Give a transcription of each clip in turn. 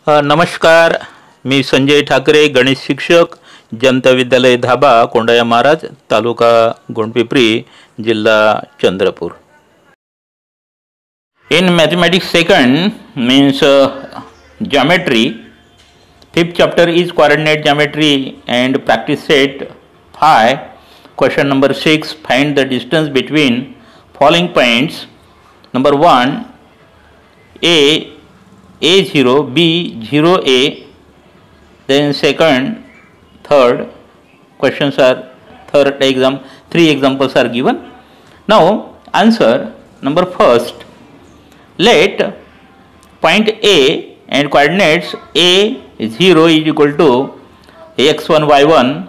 नमस्कार, मी संजय ठाकरे, गणित शिक्षक, जनता विद्यालय धाबा, कोंडाया महाराज, तालुका गोंडपिंपरी, जिल्हा Chandrapur. In mathematics second means geometry. Fifth chapter is coordinate geometry and practice set 5. Question number 6. Find the distance between following points. Number 1, A0, B0A. Then second, third. Questions are three examples are given. Now answer. Number first. Let point A and coordinates A0 is equal to x1 y1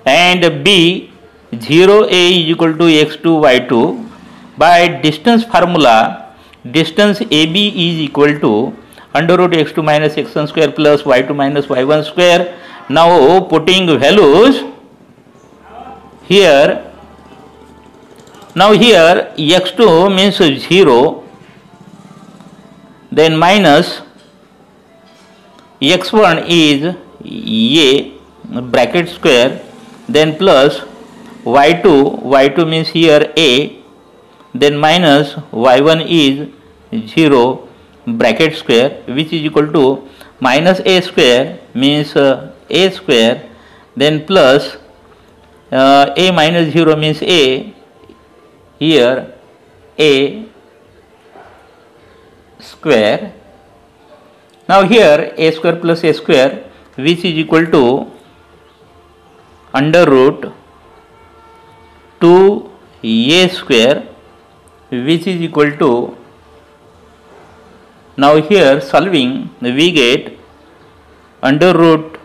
and B0A is equal to x2 y2. By distance formula, distance AB is equal to under root x2 minus x1 square plus y2 minus y1 square. Now putting values here. Now here x2 means 0. Then minus x1 is a bracket square, then plus y2 means here a, then minus y1 is 0 bracket square, which is equal to minus a square means a square, then plus a minus 0 means a, here a square. Now here a square plus a square, which is equal to under root 2a square, which is equal to, now here solving we get under root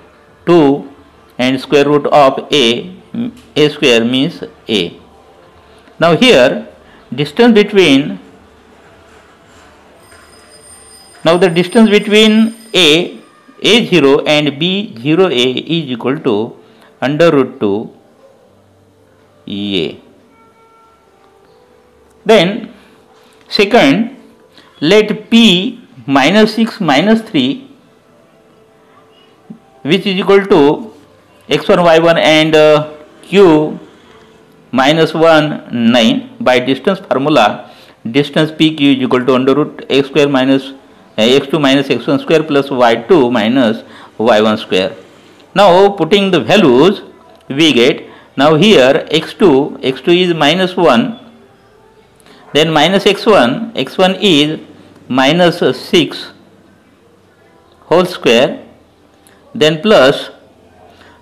2 and square root of a square means a. Now here distance between, now the distance between A0 and B0A is equal to under root 2 A. Then second, let P minus 6 minus 3, which is equal to x1 y1 and Q minus 1 9. By distance formula, distance PQ is equal to under root x square minus x2 minus x1 square plus y2 minus y1 square. Now putting the values we get, now here x2 is minus 1, then minus x1 is minus 6 whole square, then plus,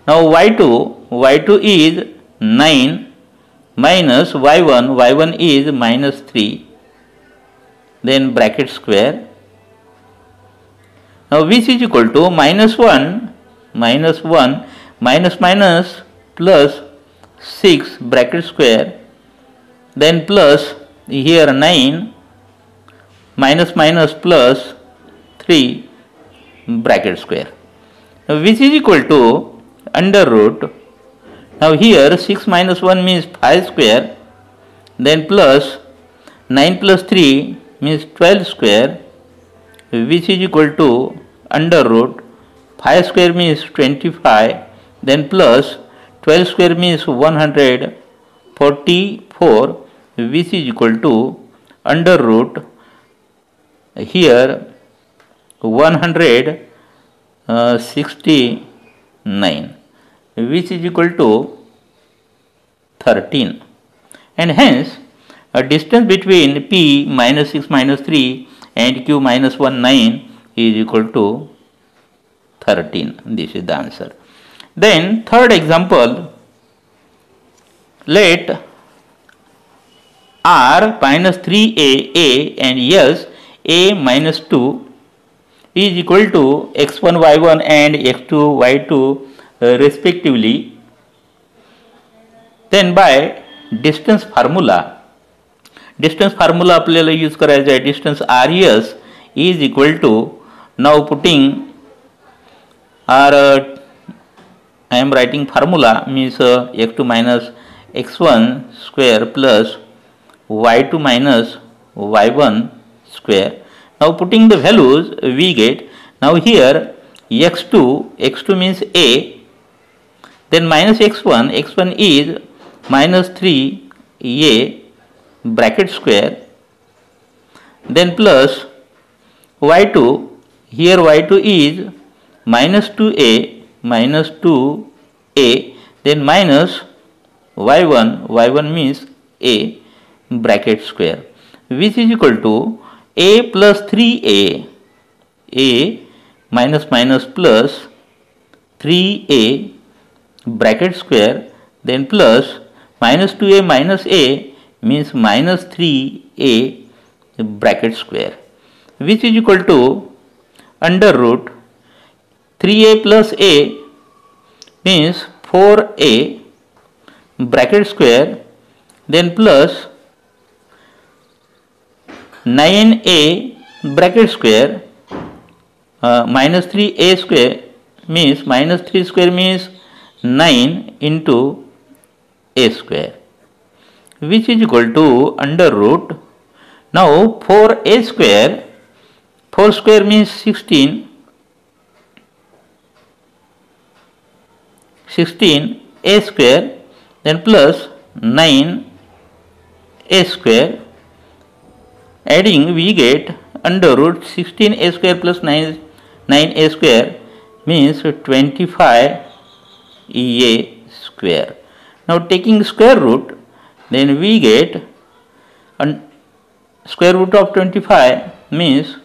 now y2 is 9 minus y1 is minus 3, then bracket square. Now which is equal to minus 1 minus plus 6 bracket square, then plus here 9 minus plus 3 bracket square, now which is equal to under root, now here 6 minus 1 means 5 square, then plus 9 plus 3 means 12 square, which is equal to under root 5 square means 25, then plus 12 square means 144, which is equal to under root here 169, which is equal to 13, and hence a distance between P minus 6 minus 3 and Q minus 1 9 is equal to 13. This is the answer. Then third example, let R minus 3A and S A minus 2 is equal to x1 y1 and x2 y2 respectively. Then by distance formula आपल्याला use करायचा आहे. Distance RS is equal to, now putting I am writing formula means x2 minus x1 square plus y2 minus y1 square. Now putting the values we get, Now here x2 means a, then minus x1 is minus 3a bracket square, then plus y2, here y2 is minus 2a, then minus y1 means a bracket square, which is equal to a plus 3a, a minus minus plus 3a bracket square, then plus minus 2a minus a means minus 3a bracket square, which is equal to under root 3a plus a means 4a bracket square, then plus 9a bracket square, minus 3a square means minus 3 square means 9 into a square, which is equal to under root. Now 4a square, 4 square means 16 a square, then plus 9 a square, adding we get under root 16a square plus 9a square means 25a square. Now taking square root, then we get square root of 25 means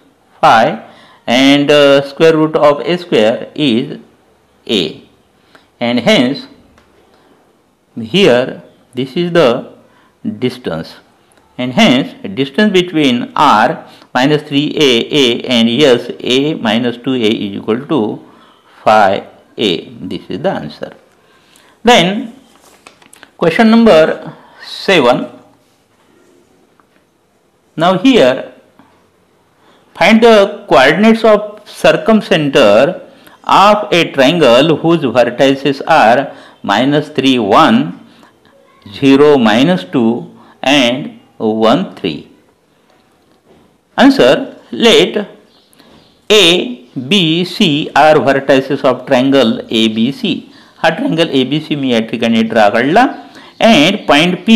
5, and square root of a square is a, and hence here this is the distance, and hence distance between r minus 3a and yes a minus 2a is equal to 5a. This is the answer. Then question number 7. Now here find the coordinates of circumcenter of a triangle whose vertices are minus 3, 1, 0, minus 2 and 1, 3. Answer: let A, B, C are vertices of triangle ABC. हा triangle ABC मी या ठिकाणी draw काढला, and point P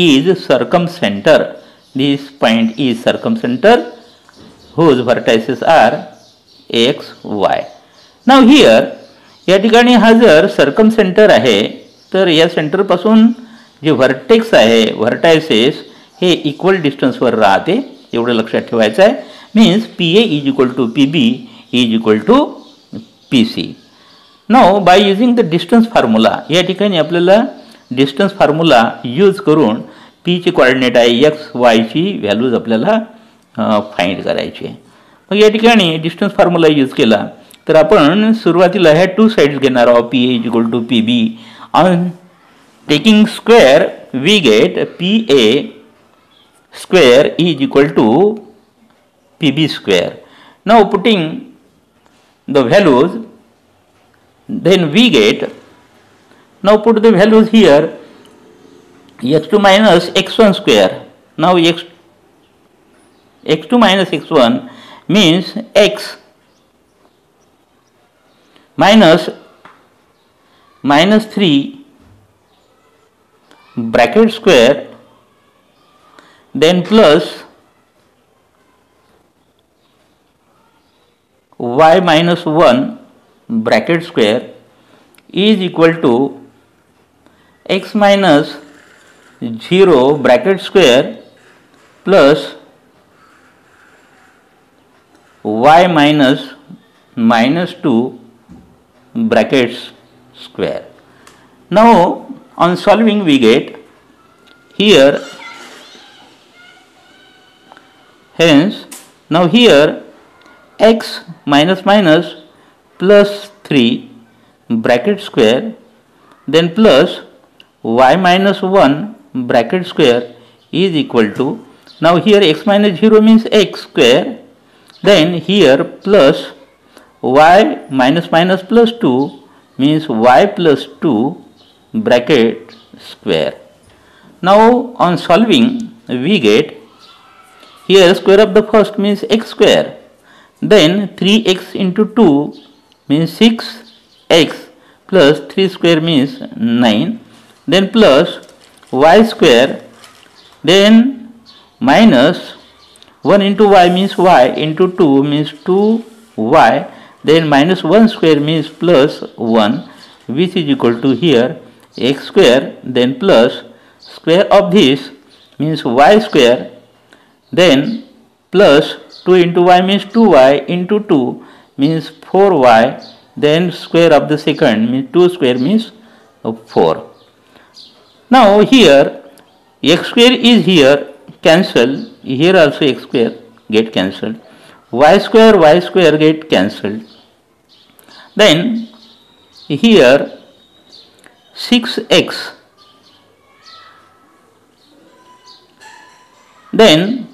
is circumcenter. This point is circumcenter whose vertices are x, y. Now here या ठिकाणी हा जर सर्कमसेंटर आहे तर या सेंटर पासून जे व्हर्टेक्स आहे व्हर्टायसेस हे इक्वल डिस्टन्सवर राहते, एवढं लक्षात ठेवायचं आहे. Means PA is equal to PB is equal to PC. Now by using the distance formula, या ठिकाणी आपल्याला डिस्टन्स फॉर्म्युला यूज करून P ची कोऑर्डिनेट आहे x, y ची व्हॅल्यूज आपल्याला फाइंड करायची आहे. मग या ठिकाणी डिस्टन्स फॉर्म्युला यूज केला तर आपण सुरुवातीला ह्या टू साइड्स घेणार आहोत. PA is equal to PB. On taking square we get PA square is equal to PB square. Now putting the values, then we get, now put the values here, x2 minus x1 square. Now x2 minus x1 means x minus 3 bracket square, then plus y minus 1 bracket square is equal to x minus 0 bracket square plus y minus 2 brackets square. Now on solving we get here, hence now here x minus minus plus 3 bracket square, then plus y minus 1 bracket square is equal to, now here x minus 0 means x square, then here plus y minus minus plus 2 means y plus 2 bracket square. Now on solving we get here square of the first means x square, Then 3x into 2 means 6x plus 3 square means 9. Then plus y square. Then minus 1 into y means y into 2 means 2y. Then minus 1 square means plus 1, which is equal to here x square. Then plus square of this means y square. Then plus 2 into y means 2y into 2 means 4y. Then square of the second means 2 square means 4. Now here x square is here cancelled. Here also x square get cancelled. Y square get cancelled. Then here 6x. Then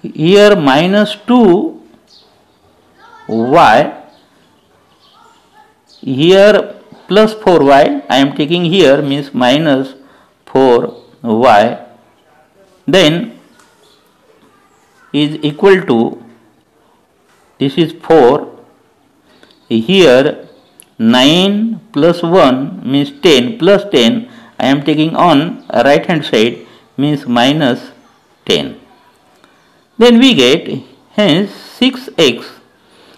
here minus 2y, here plus 4y, I am taking here means minus 4y, then is equal to, this is 4, here 9 plus 1 means 10 plus 10, I am taking on right hand side means minus 10. Then we get hence 6x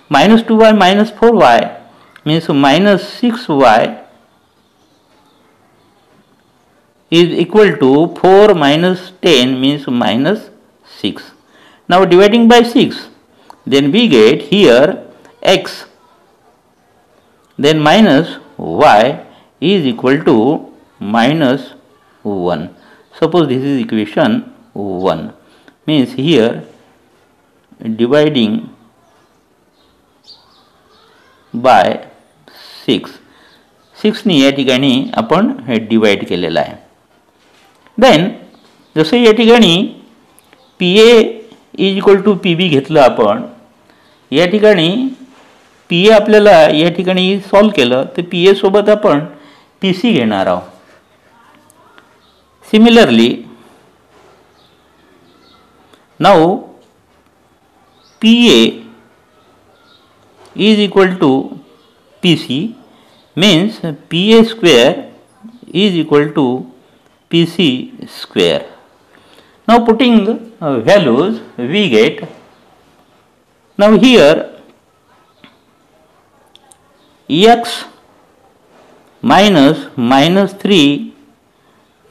minus 2y minus 4y means minus 6y is equal to 4 minus 10 means minus 6. Now dividing by 6, then we get here x, then minus y is equal to minus 1. Suppose this is equation 1, means here dividing by 6, 6 ने या ठिकाणी आपण divide केलेला आहे. Then जसं या ठिकाणी P A is equal to P B घेतलं आपण, या ठिकाणी पी ए आपल्याला या ठिकाणी सॉल्व केलं तर पी ए सोबत आपण पी सी घेणार आहोत. Similarly now P A is equal to PC means PA square is equal to PC square. Now putting values we get, now here x minus minus 3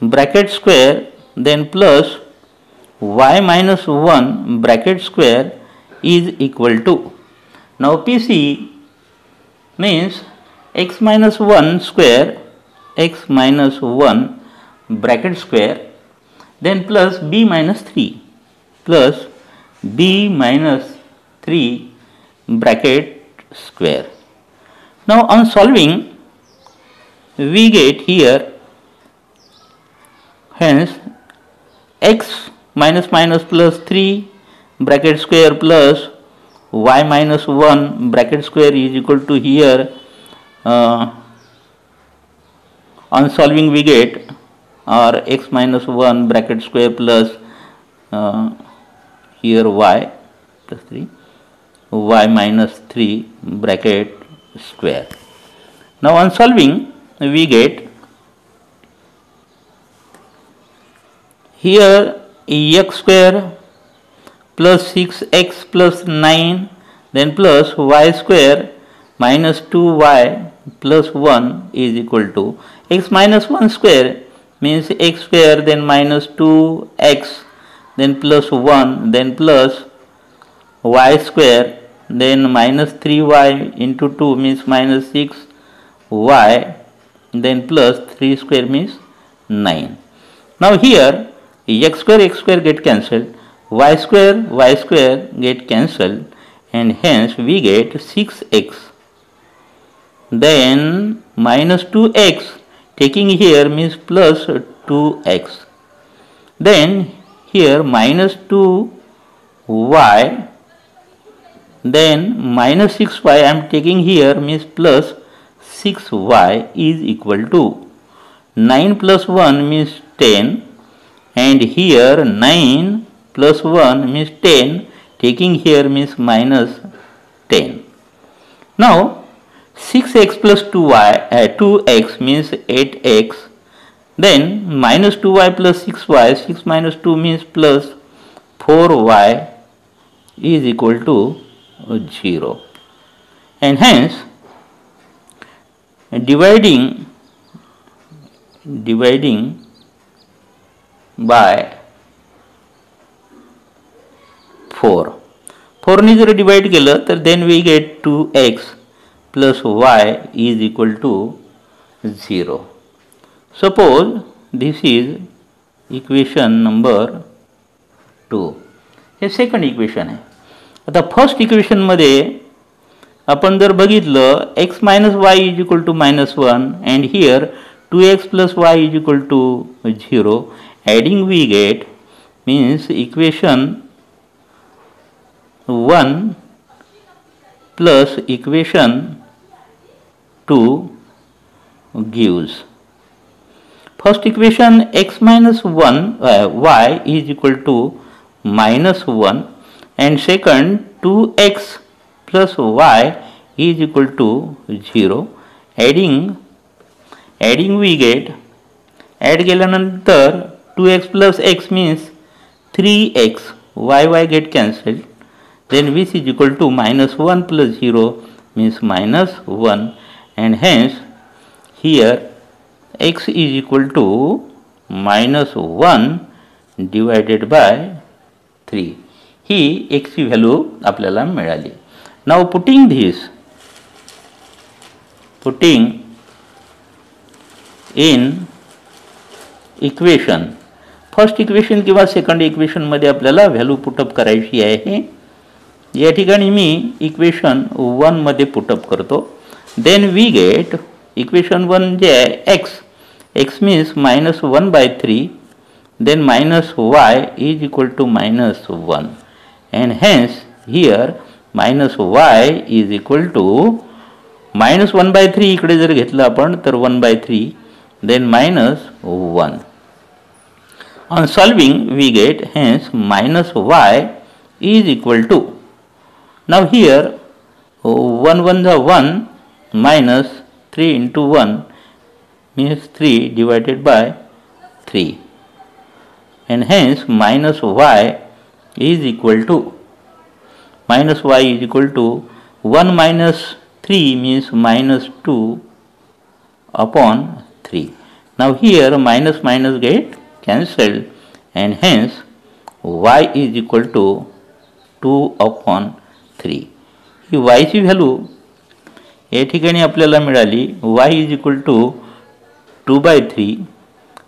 bracket square then plus y minus 1 bracket square is equal to, now PC means x minus 1 square, x minus 1 bracket square, then plus b minus 3 plus b minus 3 bracket square. Now on solving we get here hence x minus minus plus 3 bracket square plus y minus 1 bracket square is equal to here on solving we get or x minus 1 bracket square plus here y plus 3 y minus 3 bracket square. Now on solving we get here x square plus 6x plus 9 then plus y square minus 2y plus 1 is equal to x minus 1 square means x square then minus 2x then plus 1 then plus y square then minus 3y into 2 means minus 6y then plus 3 square means 9. Now here x square get cancelled, y square get cancelled and hence we get 6x then minus 2x taking here means plus 2x then here minus 2y then minus 6y I am taking here means plus 6y is equal to 9 plus 1 means 10 and here 9 plus 1 means 10 taking here means minus 10. Now 6x plus 2x means 8x, then minus 2y plus 6y, 6 minus 2 means plus 4y is equal to 0, and hence dividing by 4 ने जर divide केलं तर then we get 2x plus y is equal to 0. Suppose this is equation number 2. हे second equation आहे. आता first equation मध्ये आपण जर बघितलं x minus y is equal to minus 1 and here 2x plus y is equal to 0. Adding we get means equation 1 plus equation 2 gives first equation x minus 1 y is equal to minus 1 and second 2x plus y is equal to 0. Adding we get, add केल्यानंतर 2x plus x means 3x, y get cancelled, then this is equal to minus 1 plus 0 means minus 1, and hence here x is equal to minus 1 divided by 3. He x ची value आपल्याला मिळाली. Now putting in equation, first equation किंवा second equation मध्ये आपल्याला value put up करायची आहे. या ठिकाणी मी इक्वेशन 1 मध्ये पुटअप करतो. देन वी गेट इक्वेशन 1 जे आहे x means minus 1 by 3, then minus y is equal to minus 1, and hence here minus y is equal to minus 1 by 3 इकडे जर घेतलं आपण तर 1 by 3, then minus 1. On solving we get hence minus y is equal to, now here 1 1 the 1 minus 3 into 1 means 3 divided by 3, and hence minus y is equal to 1 minus 3 means minus 2 upon 3. Now here minus get cancelled, and hence y is equal to 2 upon 3. He y ची value या ठिकाणी आपल्याला मिळाली y is equal to 2 by 3,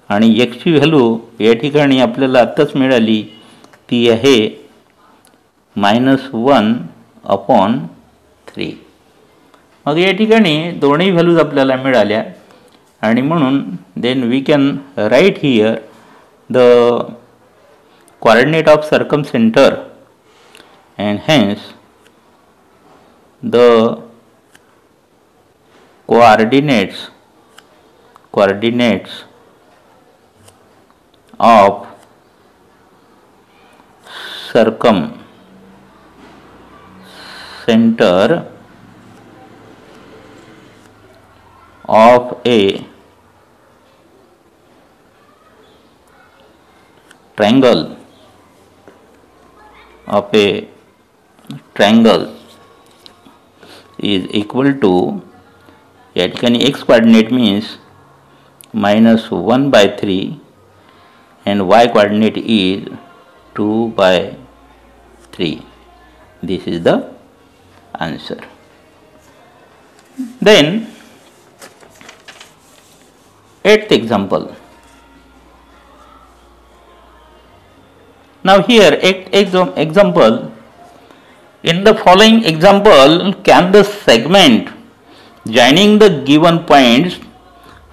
आणि x ची value या ठिकाणी आपल्याला आत्ताच मिळाली ती आहे -1 upon 3. मग या ठिकाणी दोन्ही व्हॅल्यूज आपल्याला मिळाल्या, आणि म्हणून then we can write here the coordinate of circumcenter, and hence the coordinates of circumcenter of a triangle is equal to, या ठिकाणी x coordinate means -1 by 3 and y coordinate is 2 by 3. This is the answer. Then 8th example. Now here example, in the following example, can the segment joining the given points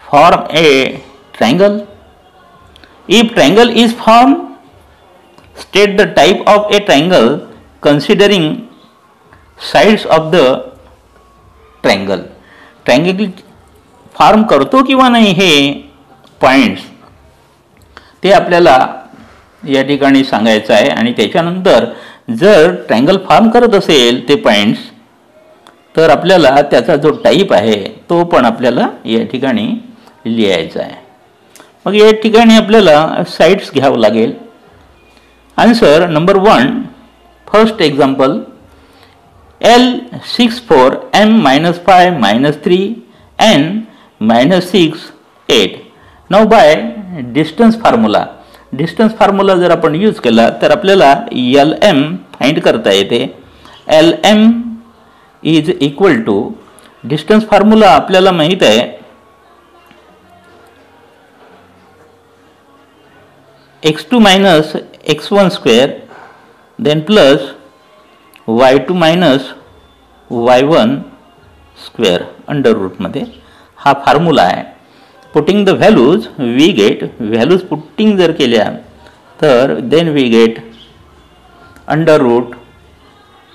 form a triangle? If triangle is formed, state the type of a triangle considering sides of the triangle. Triangle form करतो किंवा नाही हे points ते आपल्याला या ठिकाणी सांगायचं आहे, आणि त्याच्यानंतर जर ट्रायंगल फॉर्म करत असेल ते पॉइंट्स, तर आपल्याला त्याचा जो टाईप आहे तो पण आपल्याला या ठिकाणी लिहायचा आहे. मग या ठिकाणी आपल्याला साइड्स घ्यावं लागेल. Answer number 1, first example, L64 M-5 -3 N -6 8. Now by distance formula जर आपण यूज केला तर आपल्याला LM फाइंड करता येते. LM is equal to, distance formula आपल्याला माहित आहे, x2 minus x1 square then plus y2 minus y1 square under root मध्ये हा फॉर्म्युला आहे. Putting the values we get, values putting जर केल्या तर then we get under root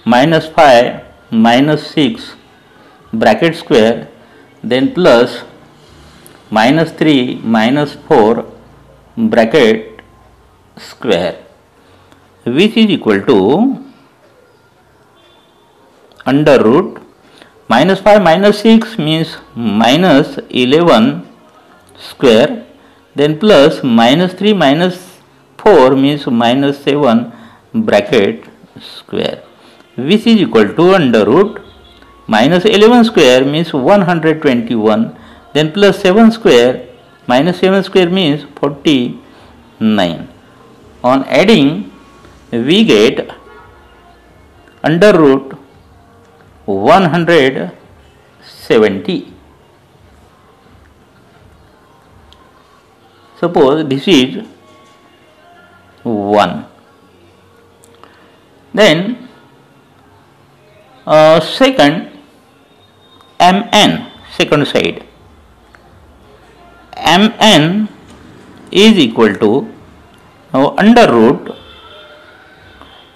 -5 -6 bracket square then plus -3 -4 bracket square, which is equal to under root -5 -6 means -11 square, then plus -3 -4 means -7 bracket square, which is equal to under root -11 square means 121, then plus 7 square minus 7 square means 49. On adding we get under root 170. Suppose this is 1. Then second MN, second side, MN is equal to under root,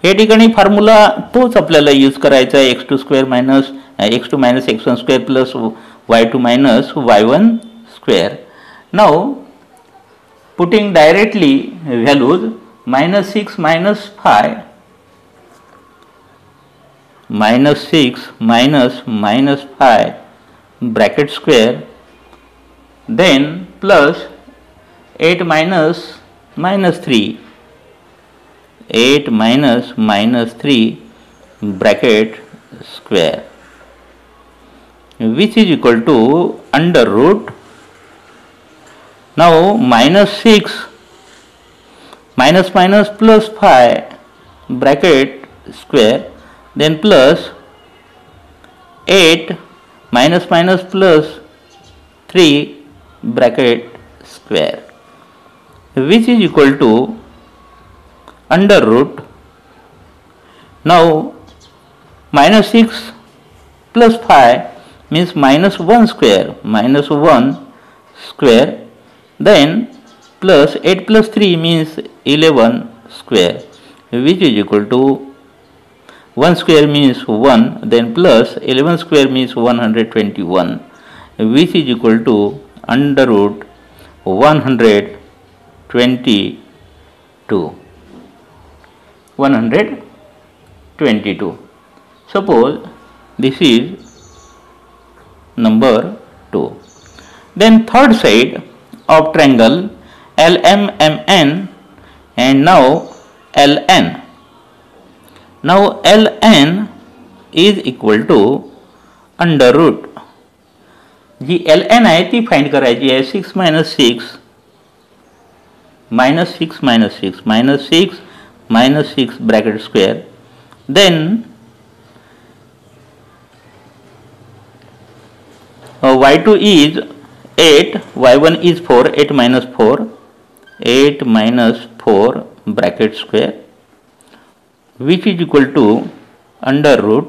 या ठिकाणी formula तोच आपल्याला use करायचा आहे, x2 square minus x2 minus x1 square plus y2 minus y1 square. Now putting directly values -6 -5 -6 -5 bracket square then plus 8 -3 8 -3 bracket square, which is equal to under root, now -6 minus plus 5 bracket square, then plus 8 minus plus 3 bracket square, which is equal to under root, now -6 plus 5 means -1 square, then plus 8 plus 3 means 11 square, which is equal to 1 square means 1, then plus 11 square means 121, which is equal to under root 122. Suppose this is number 2. Then third side of triangle LMMN and now LN. Now LN is equal to under root, जी LN आहे ती find करायची आहे. 6 - 6 -6 bracket square, then y2 is 8, y1 is 4, 8 minus 4 bracket square, which is equal to under root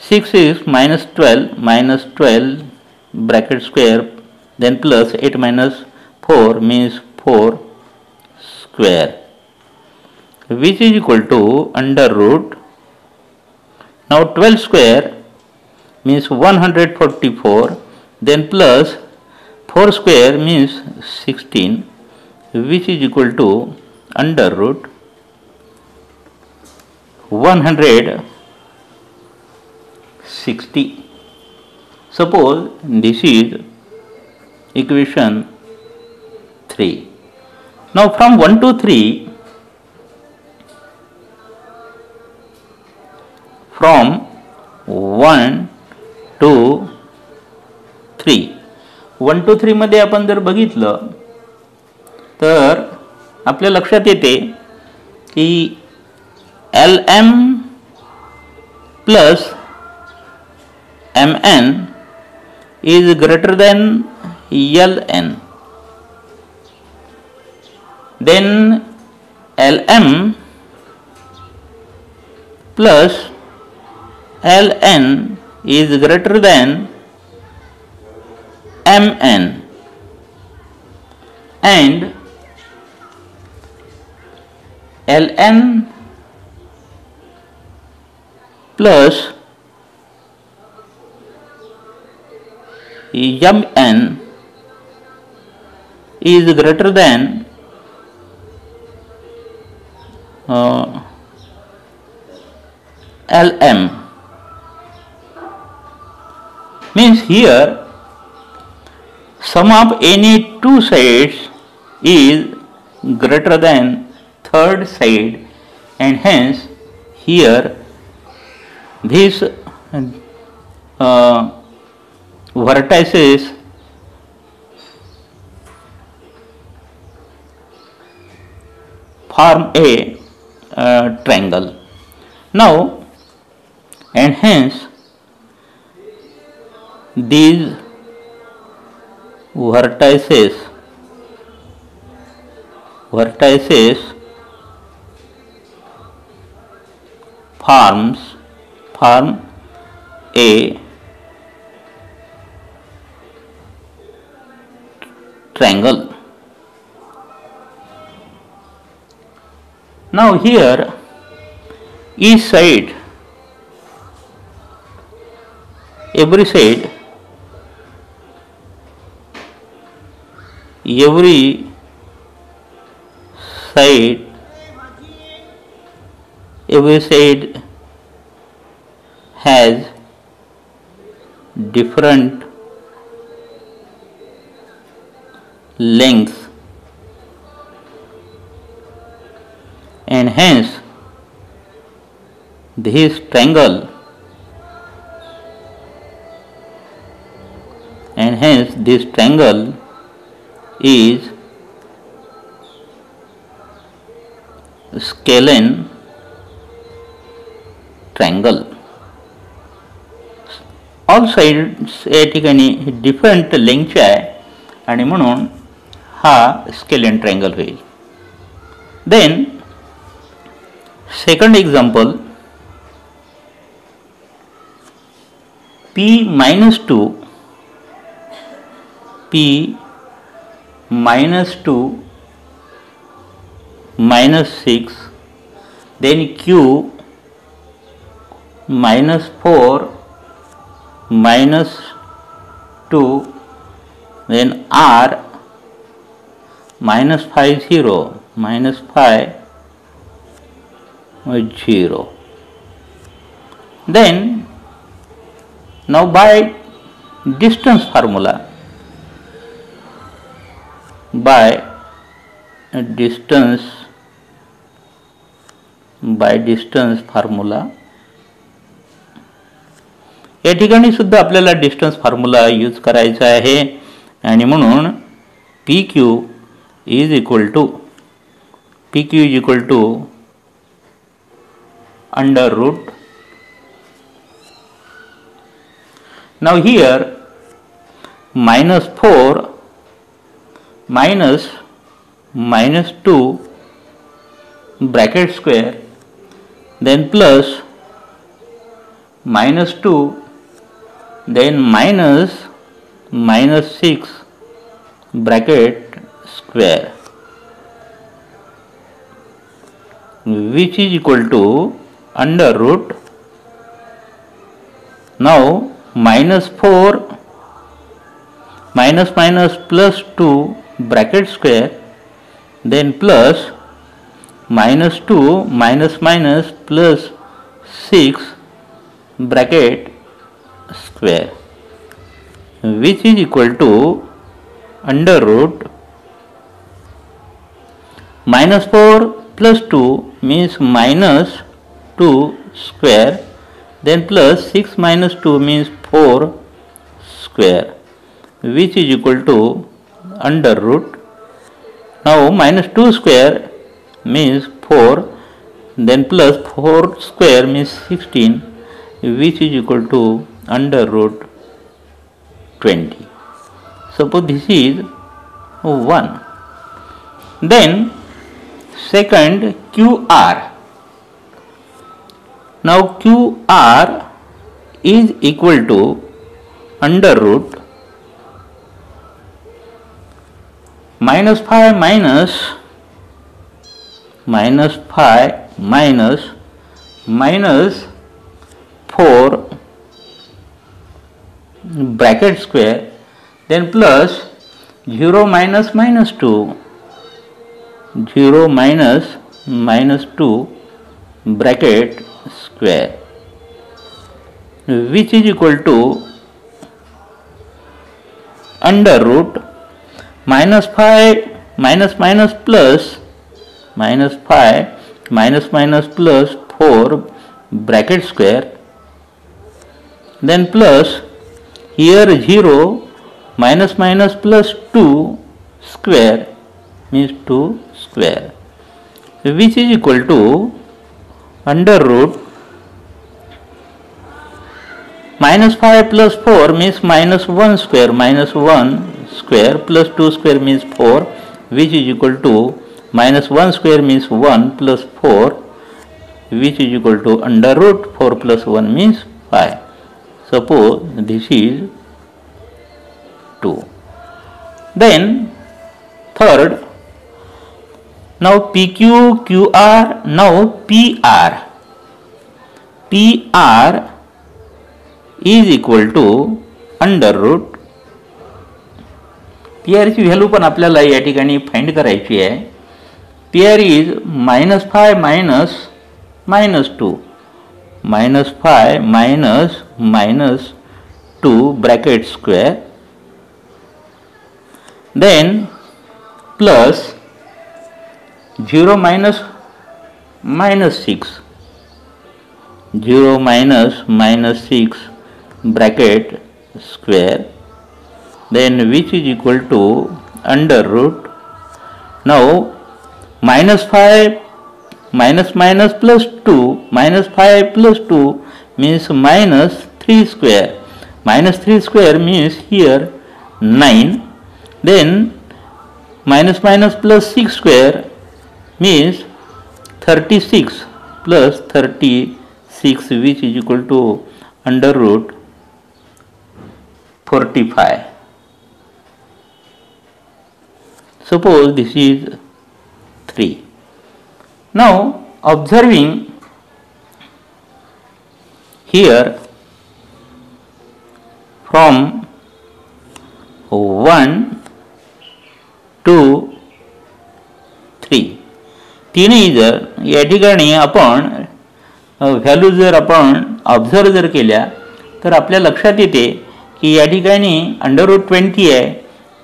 6 is -12 bracket square, then plus 8 minus 4 means 4 square, which is equal to under root, now 12 square means 144, then plus 4 square means 16, which is equal to under root 160. Suppose this is equation 3. Now from 1 to 3, from 1 to 3, 1 to 3 मध्ये आपण जर बघितलं तर आपल्या लक्षात येते की LM plus MN is greater than LN. Then LM plus LN is greater than MN, and LN plus MN is greater than LM. Means here sum of any two sides is greater than third side, and hence here these vertices form a triangle. Now, and hence these vertices form a triangle. Now here each side, every side has different lengths, and hence this triangle is scalene triangle. All sides या ठिकाणी different लेंथचे आहे आणि म्हणून हा scalene triangle होईल. Then second example, P minus 2 minus 6, then Q minus 4 minus 2, then R minus 5 0 minus 5 0. Then now by distance formula, या ठिकाणी सुद्धा आपल्याला डिस्टन्स फॉर्म्युला यूज करायचा आहे आणि म्हणून PQ is equal to under root. Now here minus 4 minus 2 bracket square, then plus minus 2, then minus 6 bracket square, which is equal to under root. Now minus 4 minus plus 2 bracket square, then plus minus 2 minus plus 6 bracket square, which is equal to under root minus 4 plus 2 means minus 2 square, then plus 6 minus 2 means 4 square, which is equal to under root. Now minus 2 square means 4, then plus 4 square means 16, which is equal to under root 20. Suppose this is 1. Then second QR. Now QR is equal to under root minus 5 minus 4 bracket square, then plus 0 minus minus 2 bracket square, which is equal to under root minus 5 minus minus plus minus 5 minus minus plus 4 bracket square, then plus here 0 minus minus plus 2 square means 2 square, which is equal to under root minus 5 plus 4 means minus 1 square, minus 1 square plus 2 square means 4, which is equal to minus 1 square means 1 plus 4, which is equal to under root 4 plus 1 means 5. Suppose this is 2. Then third, now PQ, QR, now PR. PR is equal to under root, PR ची value पण आपल्याला या ठिकाणी find करायची आहे. PR is minus 5 minus minus 2, minus 5 minus 2 bracket square, then plus 0 minus minus 6, 0 minus minus 6 bracket square, then which is equal to under root. Now minus 5 minus minus plus 2, minus 5 plus 2 means minus 3 square, minus 3 square means here 9, then minus minus plus 6 square means 36 plus 36, which is equal to under root 45. Suppose this is 3. Now observing here from 1 to 3, तीनही जर या ठिकाणी आपण value जर आपण observe जर केल्या तर आपल्या लक्षात येते की या ठिकाणी अंडर रूट 20 आहे,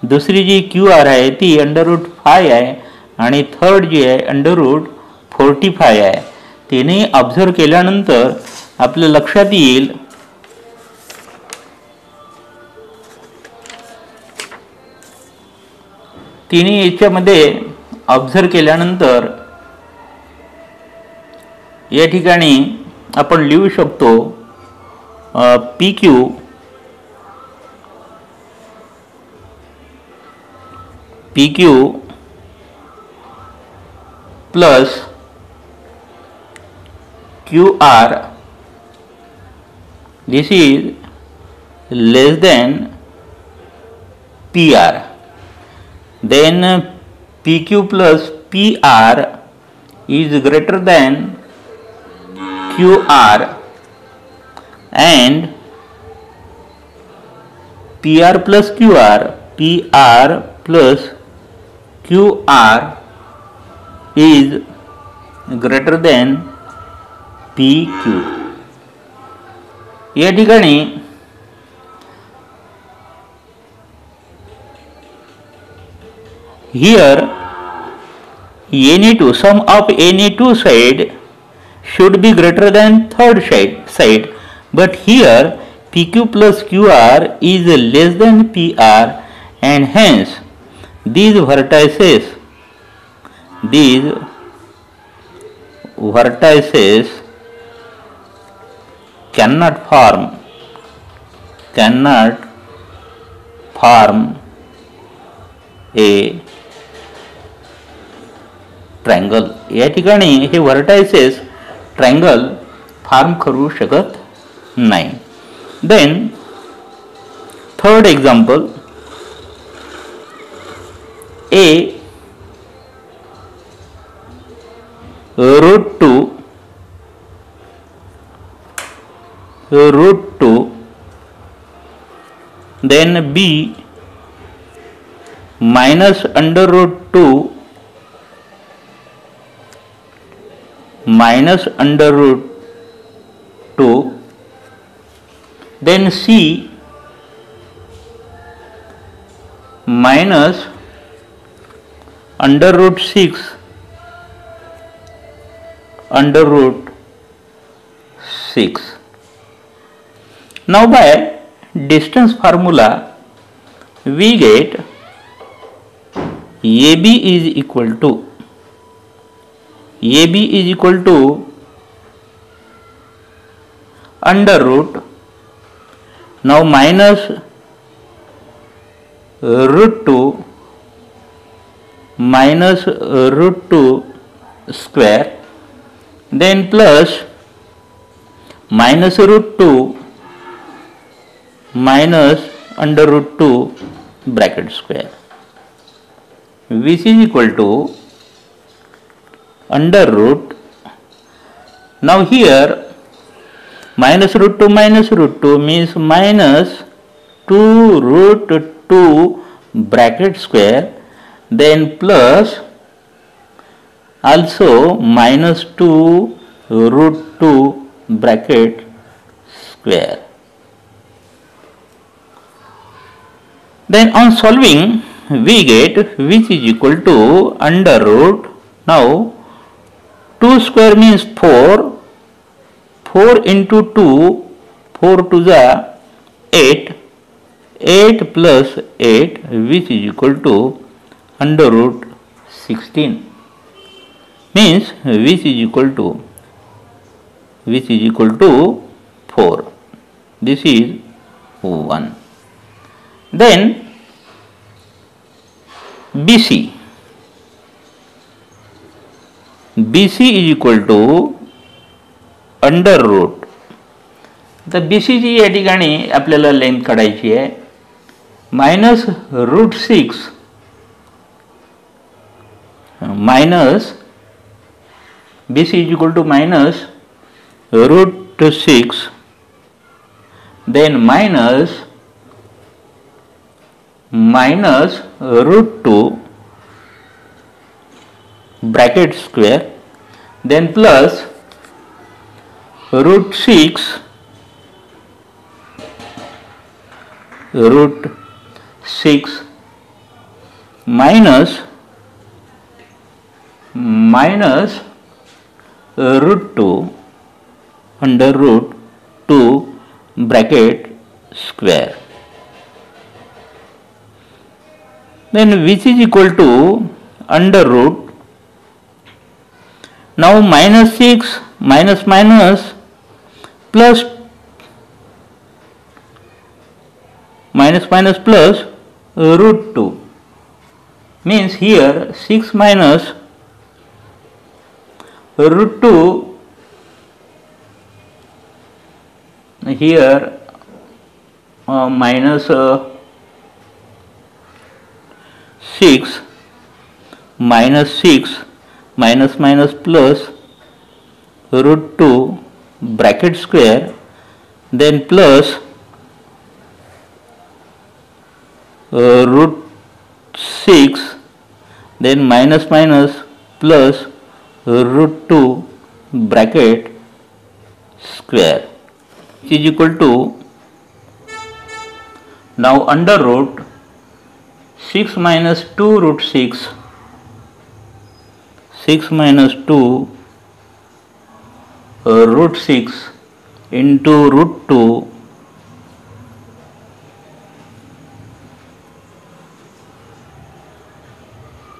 दुसरी जी QR आहे ती अंडर रूट 5 आहे आणि थर्ड जी आहे अंडर रूट 45 आहे. तिन्ही ऑब्झर्व केल्यानंतर आपल्या लक्षात येईल तिन्ही याच्यामध्ये ऑब्झर्व केल्यानंतर या ठिकाणी आपण लिहू शकतो PQ plus QR, this is less than PR. Then PQ plus PR is greater than QR and PR plus QR is greater than PQ. या ठिकाणी here any two sum of any two side should be greater than third side, but here PQ plus QR is less than PR, and hence these vertices cannot form a triangle. या ठिकाणी हे vertices triangle form करू शकत नाही. Then third example, a root 2 then b minus under root 2 minus under root 2, then c minus under root 6 under root 6. Now by distance formula we get AB is equal to under root, now minus root 2 minus root 2 square, then plus minus root 2 minus under root 2 bracket square, which is equal to under root. Now here minus root 2 means minus 2 root 2 bracket square, then plus also minus 2 root 2 bracket square. Then on solving we get which is equal to under root. Now 2 square means 4 into 2, 4 to the 8 plus 8, which is equal to under root 16, means which is equal to 4. This is 1. Then BC is equal to under root. आता BC ची या ठिकाणी आपल्याला length काढायची आहे. Minus root 6 minus BC is equal to minus root 6, then minus root 2 bracket square, then plus root 6 minus root 2 under root 2 bracket square, then which is equal to under root. Now minus 6 minus plus plus root 2, means here 6 minus root 2, here minus 6 minus plus root 2 bracket square, then plus root 6, then minus plus root 2 bracket square. is equal to, now under root 6 minus 2 root 6, 6 minus 2 root 6 into root 2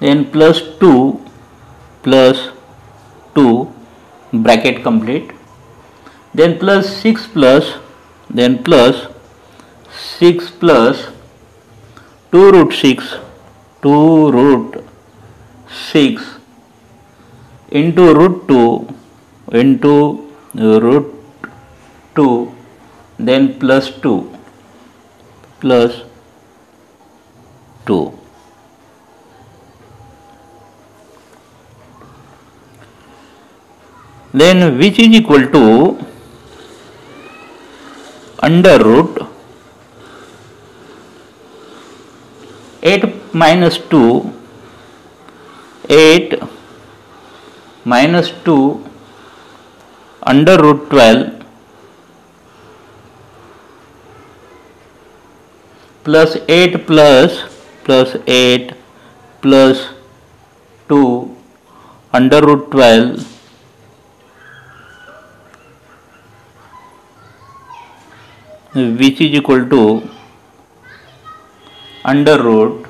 then plus 2 bracket complete, then plus 6 plus, then plus 6 plus 2 root 6, 2 root 6 into root 2 into root 2, then plus 2 plus 2. Then which is equal to under root 8 minus 2, 8 minus 2 under root 12 plus 8 plus 8 plus 2 under root 12 which is equal to under root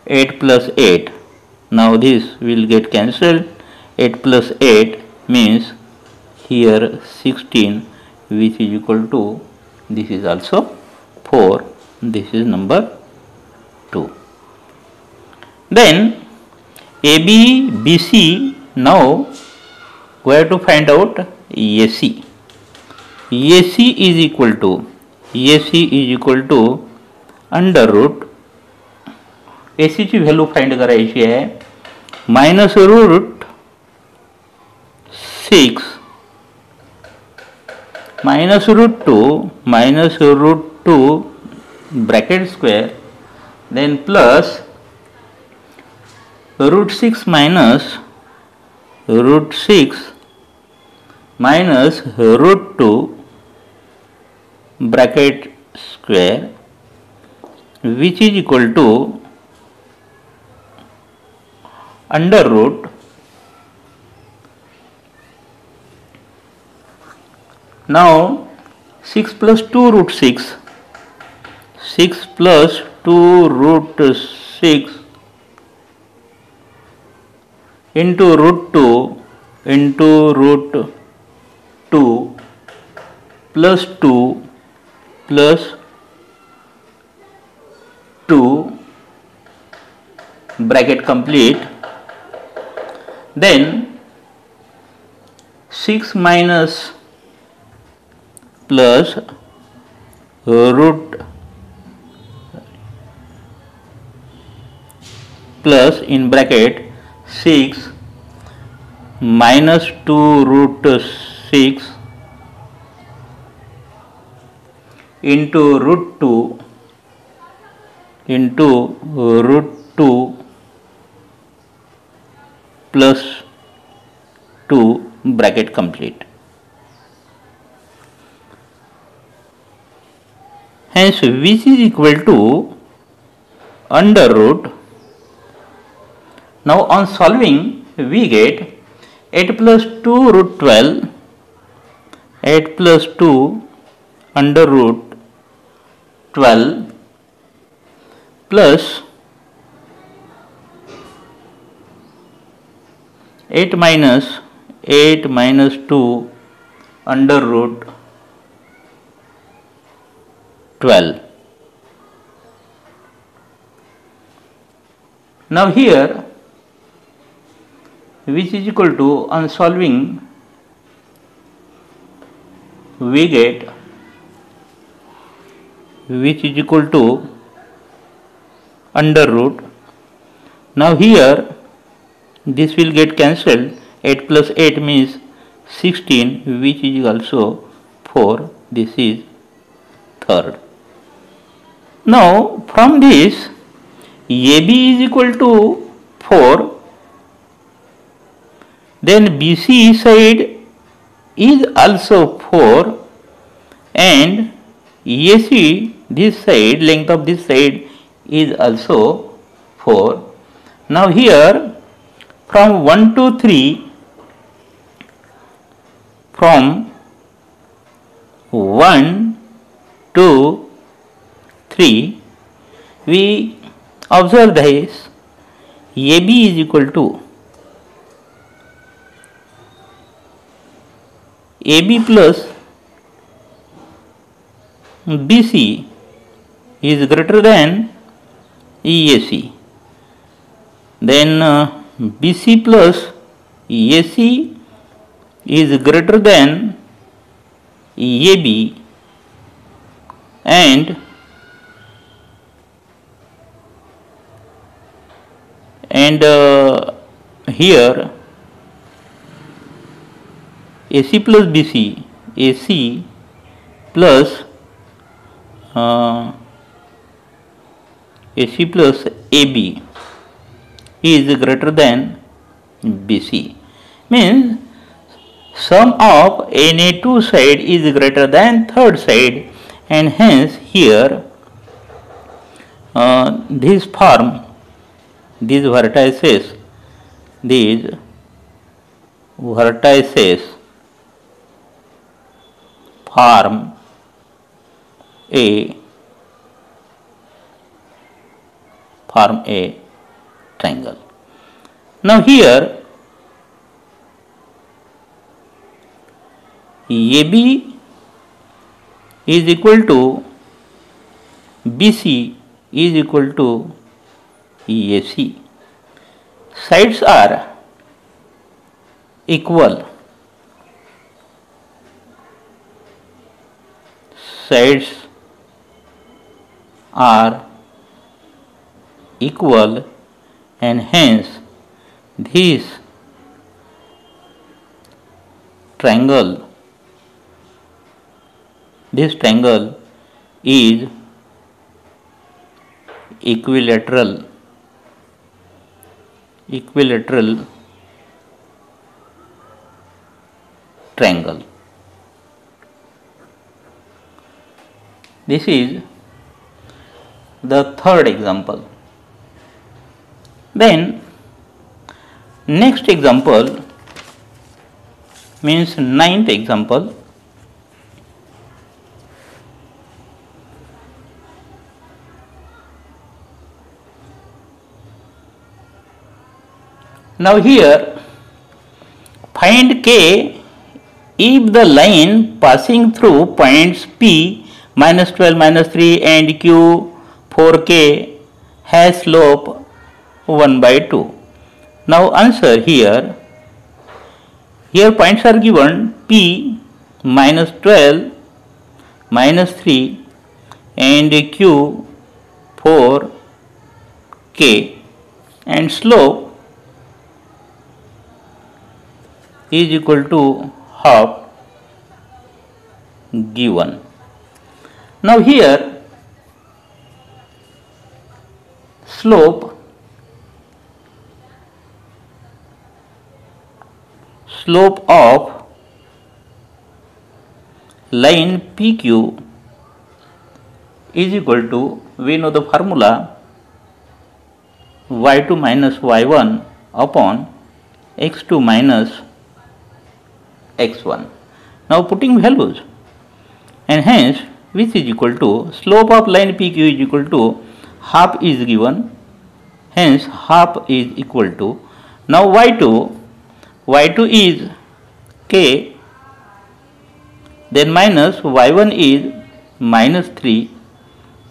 8 plus 8. Now this will get cancelled. 8 plus 8 means here 16, which is equal to, this is also 4, this is number 2. Then AB, BC, now we have to find out AC. AC is equal to under root AC ची value find करायची आहे minus root 6 minus root 2 bracket square then plus root 6 minus root 6 minus root 2 bracket square which is equal to under root now 6 plus 2 root 6 plus 2 root 6 into root 2 into root 2 plus 2 plus 2 bracket complete, then 6 minus plus root plus in bracket 6 minus 2 root 6 into root 2 into root 2 plus 2 bracket complete. Hence which is equal to under root. Now on solving we get 8 plus 2 root 12, 8 plus 2 under root 12 plus 8 minus 2 under root 12. Now here which is equal to on solving we get which is equal to under root. Now here this will get cancelled. 8 plus 8 means 16, which is also 4. This is third. Now from this AB is equal to 4, then BC side is also 4 and AC, this side, length of this side is also 4. Now here from 1 to 3, from 1 to 3, we observe this AB is equal to AB plus BC is greater than EAC. Then BC plus AC is greater than EAB, and here AC plus BC, AC plus AC plus AB is greater than BC. Means sum of any two side is greater than third side, and hence here this form, these vertices form a triangle. Now here AB is equal to BC is equal to EAC. Sides are equal. Sides are equal, and hence this triangle is equilateral triangle. This is the third example. Then next example means ninth example. Now here find K if the line passing through points P minus 12 minus 3 and Q 4K has slope 1 by 2. Now answer here. Here points are given P minus 12 minus 3 and Q 4K, and slope is equal to half given. Now here slope of line PQ is equal to, we know the formula, y2 minus y1 upon x2 minus x1. Now putting values, and hence which is equal to slope of line PQ is equal to half is given, hence half is equal to, now y2 is k, then minus y1 is minus 3,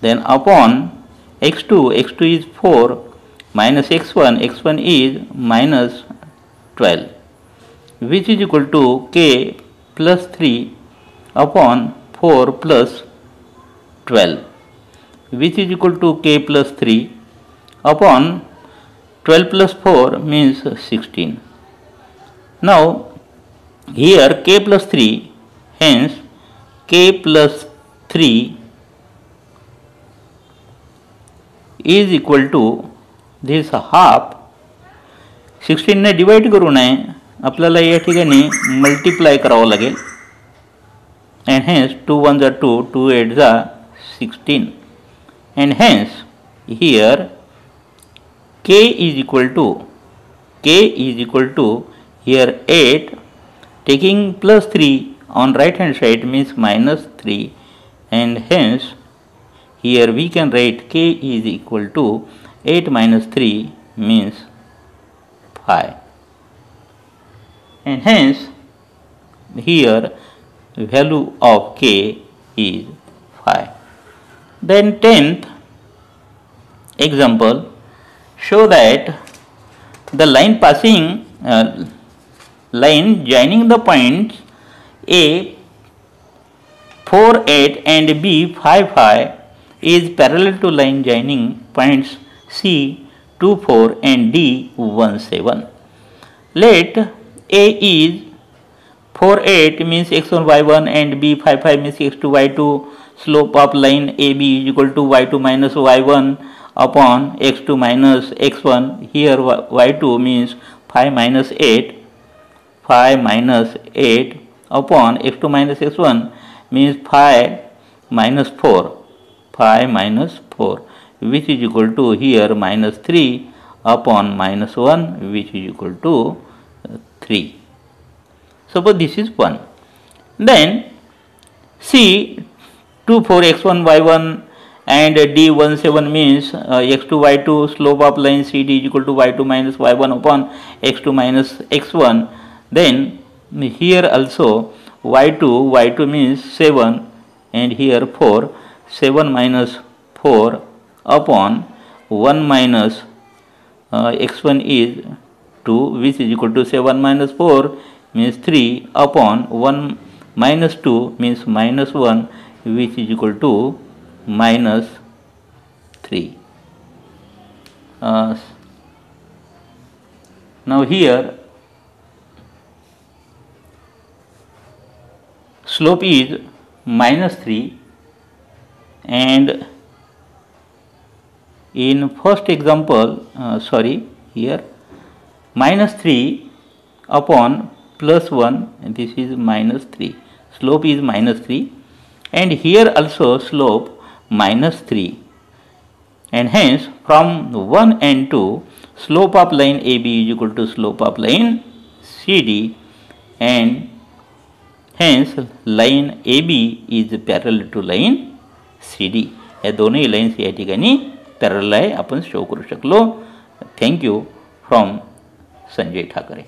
then upon x2 is 4 minus x1 is minus 12, which is equal to k plus 3 upon 4 plus 12, which is equal to k plus 3 upon 12 plus 4 means 16. Now here k plus 3, hence k plus 3 is equal to this half, 16 ने divide करू नये आपल्याला या ठिकाणी multiply करावं लागेल. and hence 2 1 are 2, 2 8 are 16, and hence here k is equal to here 8, taking plus 3 on right hand side means minus 3, and hence here we can write k is equal to 8 minus 3 means 5, and hence here value of k is 5. Then 10th example, show that the line joining the points A 4 8 and B 5 5 is parallel to line joining points C 2 4 and D 1 7. Let A is 4 8 means x1 y1 and b 5 5 means x2 y2. Slope of line AB is equal to y2 minus y1 upon x2 minus x1. Here y2 means 5 minus 8 upon x2 minus x1 means 5 minus 4 which is equal to here minus 3 upon minus 1 which is equal to 3. Suppose this is 1. Then C 2 4 x1 y1 and D 1 7 means x2 y2. Slope of line CD is equal to y2 minus y1 upon x2 minus x1. Then here also y2 means 7 and here 4. 7 minus 4 upon 1 minus x1 is 2 which is equal to 7 minus 4 means 3 upon 1 minus 2 means minus 1 which is equal to minus 3. Now here slope is minus 3, and in first example here minus 3 upon plus 1, and this is minus 3. Slope is minus 3, and here also slope minus 3, and hence from 1 and 2 slope of line AB is equal to slope of line CD, and hence line AB is parallel to line CD. या दोनों lines या ठिकाणी parallel आहे, आपण show करू शकलो. Thank you from Sanjay Thackeray.